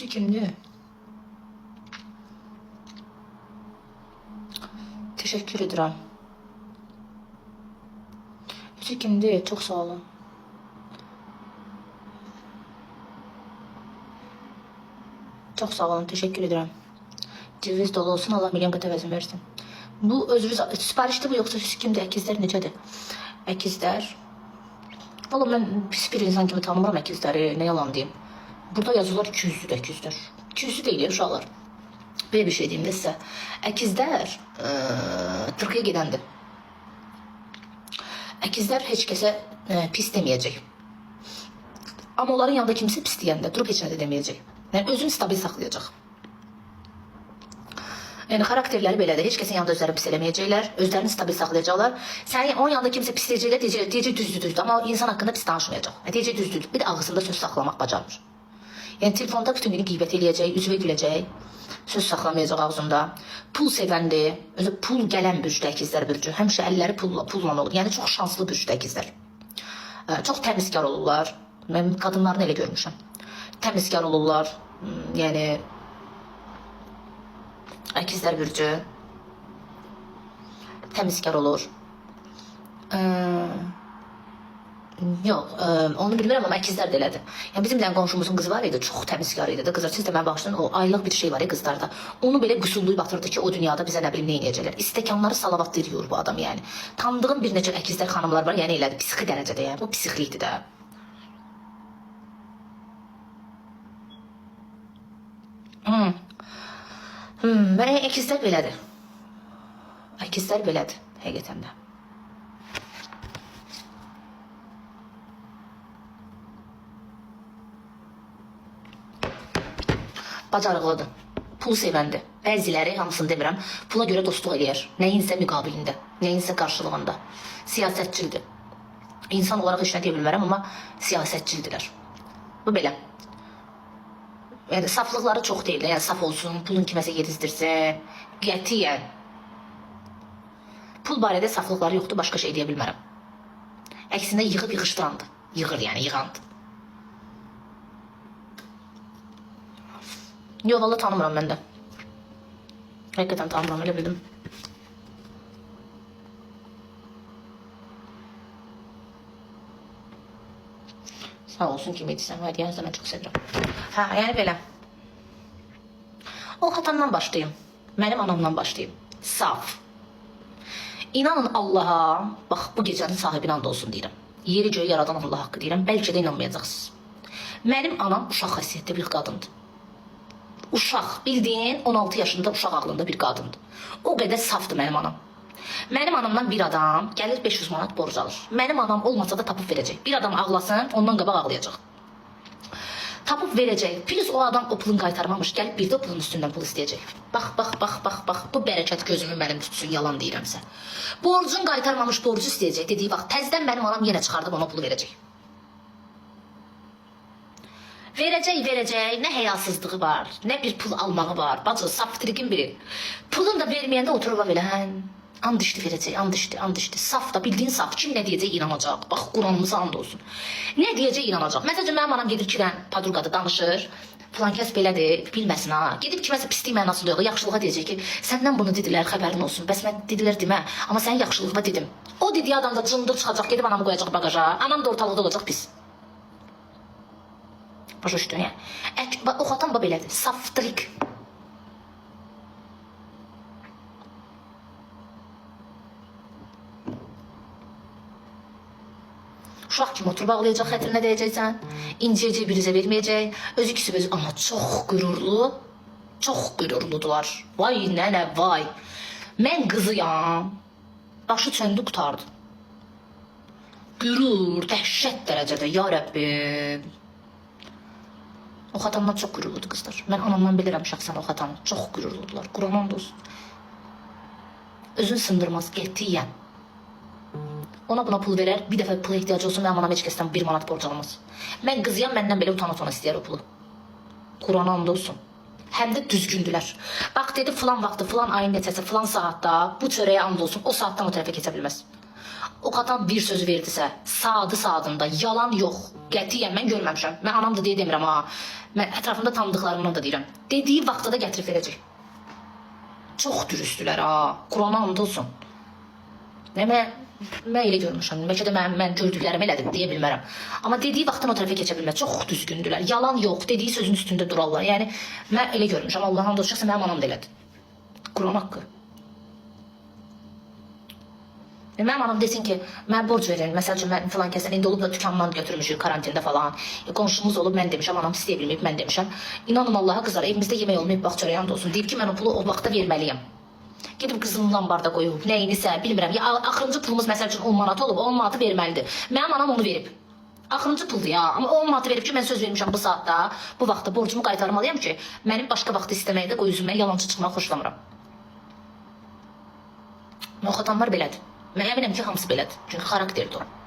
Üçü kimdi? Teşekkür ederim. Üçü kimdi? Çok sağ olun. Çok sağ olun. Teşekkür ederim. Ceviz dolu olsun. Allah milyon kat əvəzini versin. Bu özünüz siparişte bu yoksa siz kimdi? Əkizlər necədir? Əkizlər. Valla mən pis bir insan kimi tanımıram əkizləri. Ne yalan diyeyim. Burada yazılar 200'lü əkizlər. 200'lü değil ya uşaqlar. Böyle bir şey diyeyim de size. Əkizlər Türkiye gedəndir. Əkizlər heç kəsə pis deməyəcək. Ama onların yanında kimse pis deyəndə durup heç nə də deməyəcək. Yəni özünü stabil saxlayacaq. Yəni xarakterləri belədir. Heç kəsin yanında özləri pis eləməyəcəklər. Özlərini stabil saxlayacaqlar. Sənin onun yanında kimsə pis deyəcəklər, deyəcək düzdür. Amma insan haqqında pis danışmayacaq. Deyəcək düzdür. Bir də ağzında söz saxlamaq bacarmır. Yəni telefonda bütün günü qeybət eləyəcək, üzvə güləcək. Söz saxlamayacaq ağzında. Pul sevəndir. Özü pul gələn bürcdə əkizlər bürcü. Həmişə əlləri pulla olur. Yəni çox şanslı bürcdə əkizlər. Çox təmizkar olurlar. Mən qadınlarını elə görmüşəm. Təmizkar olurlar. Yəni əkizlər bürcü təmizkar olur. Yok, onu bilmirəm ama əkizlər də elədir. Yəni bizim bir qonşumuzun qızı var idi, çox təmizkar idi də. Qızlar siz də mən bağışlayın, o aylıq bir şey var ya qızlarda. Onu belə qüsulluyub batırdı ki, o dünyada bizə nə bilim nə edəcəklər. İstəkanları salavat ediyor bu adam yəni. Tanıdığım bir neçə əkizlər xanımlar var, yəni elədir, psixi dərəcədə yəni. Bu psixlikdir də. Mən əkizlər belədir. Əkizlər belədir, həqiqətən də. Bacarıqlıdır. Pul sevəndir. Bəziləri, hamısını demirəm, pula görə dostluq eləyər. Nəyinsə müqabilində, nəyinsə qarşılığında. Siyasətçildir. İnsan olaraq heç nə deyə bilmərəm, amma siyasətçildilər. Bu belə. Yəni saflıqları çox deyil. Yəni saf olsun, pulun kiməsə yedizdirsin. Qətiyyən. Pul barədə saflıqları yoxdur, başqa şey deyə bilmərəm. Əksində yığıb yığışdırandır. Yığır yəni, yığandır. Yox, valla tanımıram mən də. Həqiqətən tanımıram, elə bildim. Sağ olsun kim edirsən, hədiyyənizdə mən çox sevirəm. Hə, yəni belə. O xatamdan başlayayım. Mənim anamdan başlayayım. Saf. İnanın Allaha, bax bu gecənin sahibinə and olsun deyirəm. Yeri göğü yaradan Allah haqqı deyirəm, bəlkə də inanmayacaqsınız. Mənim anam uşaq xəsiyyətli bir qadındır. Uşaq, bildiğin 16 yaşında uşaq ağlında bir qadındır. O qədər safdır mənim anam. Mənim anamdan bir adam gəlir 500 manat borc alır. Mənim anam olmasa da tapıb verəcək. Bir adam ağlasın, ondan qabaq ağlayacaq. Tapıb verəcək. Plus o adam o pulun qaytarmamış, gəlib bir də o pulun üstündən pul istəyəcək. Bax. Bu bərəkət gözümü mənim tutsun, yalan deyirəmsə. Borcun qaytarmamış borcu istəyəcək. Dediyi vaxt təzdən mənim anam yenə çıxardıb ona pulu verəcək. Verəcək, nə həyasızlığı var, nə bir pul almağı var. Bacı, saftrikin biri. Pulun da verməyəndə oturub belə, and içdi verəcək, and içdi. Saf da, bildiğin saf. Kim nə deyəcək, inanacaq. Bax, Quranımıza and olsun. Nə deyəcək, inanacaq. Məsələn, mənim anam gedir ki, padruqada danışır. Falan kəs belədir, bilməsin ha. Gedib kiməsə pislik mənası duyuyor, yaxşılığa deyəcək ki, səndən bunu dedilər, xəbərin olsun. Bəs mən dedilər demə, amma sənin yaxşılığına dedim. O dediyi adam da cındır çıxacaq, gedib anamı qoyacaq bagaja. Anam da ortalıqda olacaq pis. Başa düşdün, yəni. O xatan da belədir, saftrik. Uşaq kimi oturub ağlayacaq, xətrinə deyəcəksən, inciyəcək, birizə verməyəcək. Özü ikisi özü, amma çox qürurludular. Vay nənə, vay. Mən qızıyam, başı çöndü qutardı. Qürur, dəhşət dərəcədə, ya Rəbbim. O xatamdan çox qürurludur qızlar. Mən anamdan bilirəm şəxsən o xatanı. Çox qürurludular. Quranın olsun. Özünü sındırmaz, qətiyyən. Ona buna pul verər, bir dəfə pula ehtiyacı olsun, mənim anam heç kəsdən 1 manat borc almaz. Mən qızıyam, məndən belə utana istəyər o pulu. Quranın and olsun. Həm də düzgündülər. Bax dedi, filan vaxtı, filan ayın neçəsi, filan saatda bu çörəyə and olsun, o saatdan o tərəfə keçə bilməz. O qatan bir söz verdisə, saatı saatında, yalan yox. Qətiyyən mən görməmişəm. Mən anam da deyə demirəm ha. Mən ətrafımda tanıdıqlarımdan da deyirəm. Dediyi vaxtda da gətirib verəcək. Çox dürüstlülər ha. Qurana and olsun. Mən elə görmüşəm. Bəlkə də mən gördüklərim elədir, deyə bilmərəm. Amma dediyi vaxtdan o tərəfə keçə bilmir. Çox düzgündülər. Yalan yox. Dediyi sözün üstündə durarlar. Yəni mən elə görmüşəm. Allah'ın da olacaqsa mənim anam da elədi. Quran haqqı. Mənim anam desin ki, mən borc verin. Məsəl üçün mən filan kəsən indi olub da dükandan götürmüşük karantində falan. Qonşumuz olub mən demişəm, anam istəyə bilməyib mən demişəm. İnanın Allaha qızlar, evimizdə yemək olmayıb bax çörəyəm də olsun. Deyib ki, mən o pulu o vaxtda verməliyəm. Gedib qızımın lambarda qoyub, nəyinisə bilmirəm. Ya axırıncı pulumuz məsəl üçün 10 manat olub, 10 manatı verməlidir. Mənim anam onu verib. Axırıncı puldur ya, amma 10 manatı verib ki, mən söz vermişəm bu saatda, bu vaxtda borcumu qaytarmalıyam ki, mənim başqa vaxtı istəməkdə qoy üzümə yalancı çıxmaq xoşlamıram. O xatamlar belədir. Mən əminəm ki, hamısı belədir. Çünki xarakterdir o.